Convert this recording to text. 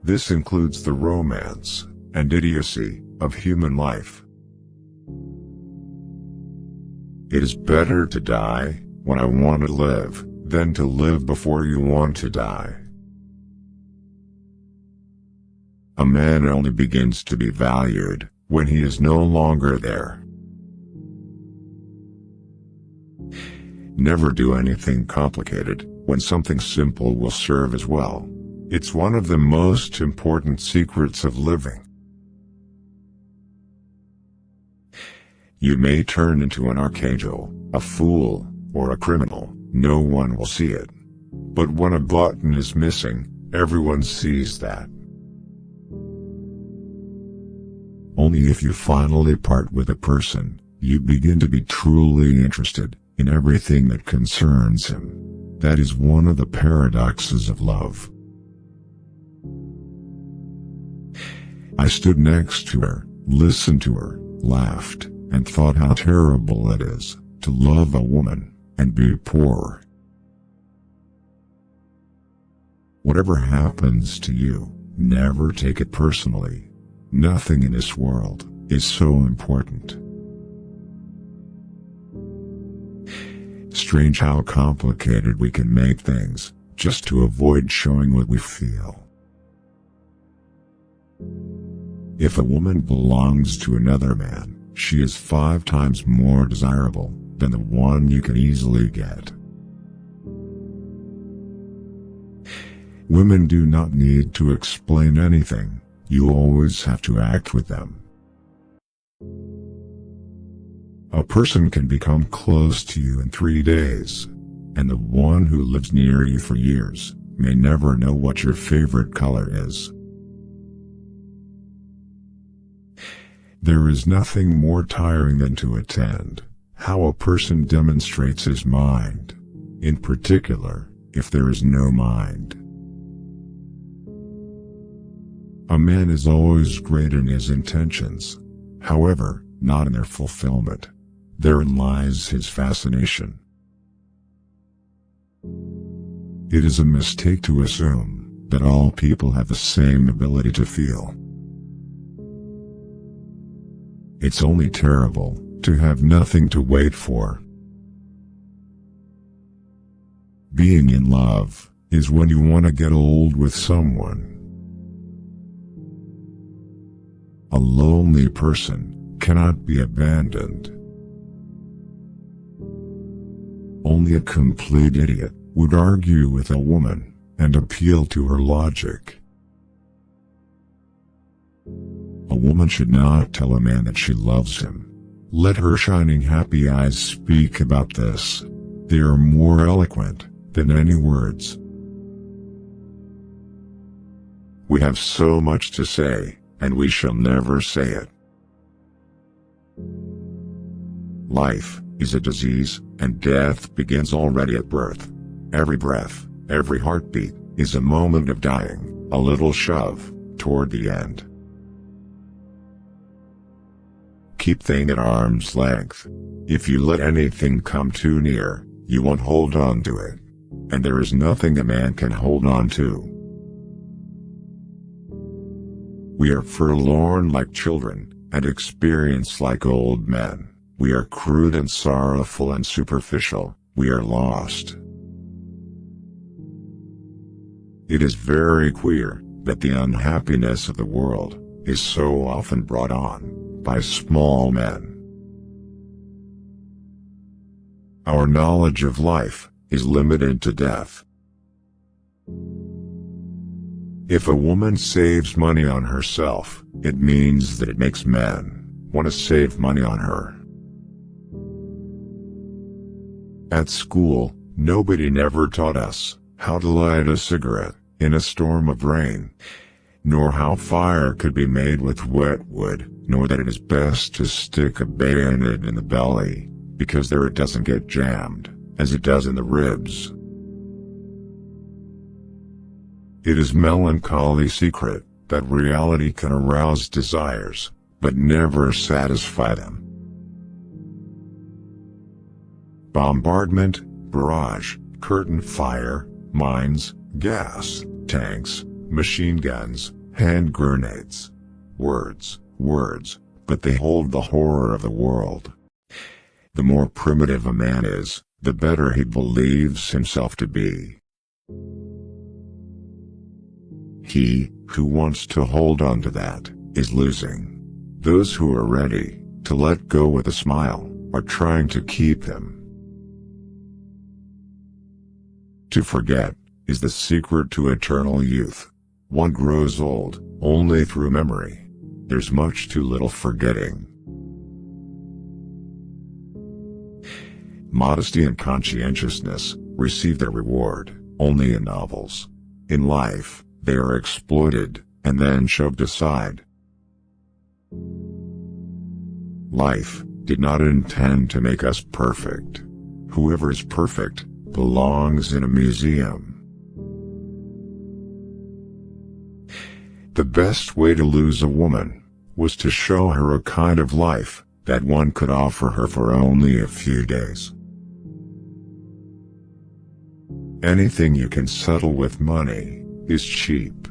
This includes the romance and idiocy of human life. It is better to die when I want to live than to live before you want to die. A man only begins to be valued when he is no longer there. Never do anything complicated when something simple will serve as well. It's one of the most important secrets of living. You may turn into an archangel, a fool, or a criminal. No one will see it. But when a button is missing, everyone sees that. Only if you finally part with a person, you begin to be truly interested in everything that concerns him. That is one of the paradoxes of love. I stood next to her, listened to her, laughed, and thought how terrible it is to love a woman and be poor. Whatever happens to you, never take it personally. Nothing in this world is so important. Strange how complicated we can make things just to avoid showing what we feel. If a woman belongs to another man, she is 5 times more desirable than the one you can easily get. Women do not need to explain anything. You always have to act with them. A person can become close to you in 3 days, and the one who lives near you for years may never know what your favorite color is. There is nothing more tiring than to attend how a person demonstrates his mind, in particular, if there is no mind. A man is always great in his intentions, however, not in their fulfillment. Therein lies his fascination. It is a mistake to assume that all people have the same ability to feel. It's only terrible to have nothing to wait for. Being in love is when you want to get old with someone. A lonely person cannot be abandoned. Only a complete idiot would argue with a woman and appeal to her logic. A woman should not tell a man that she loves him. Let her shining happy eyes speak about this. They are more eloquent than any words. We have so much to say, and we shall never say it. Life is a disease, and death begins already at birth. Every breath, every heartbeat, is a moment of dying, a little shove toward the end. Keep things at arm's length. If you let anything come too near, you won't hold on to it. And there is nothing a man can hold on to. We are forlorn like children, and experienced like old men. We are crude and sorrowful and superficial. We are lost. It is very queer that the unhappiness of the world is so often brought on by small men. Our knowledge of life is limited to death. If a woman saves money on herself, it means that it makes men want to save money on her. At school, nobody never taught us how to light a cigarette in a storm of rain, nor how fire could be made with wet wood, nor that it is best to stick a bayonet in the belly, because there it doesn't get jammed, as it does in the ribs. It is melancholy secret that reality can arouse desires, but never satisfy them. Bombardment, barrage, curtain fire, mines, gas, tanks, machine guns, Hand grenades. Words, words, but they hold the horror of the world. The more primitive a man is, the better he believes himself to be. He who wants to hold on to that is losing. Those who are ready to let go with a smile are trying to keep him. To forget is the secret to eternal youth. One grows old only through memory. There's much too little forgetting. Modesty and conscientiousness receive their reward only in novels. In life, they are exploited and then shoved aside. Life did not intend to make us perfect. Whoever is perfect belongs in a museum. The best way to lose a woman was to show her a kind of life that one could offer her for only a few days. Anything you can settle with money is cheap.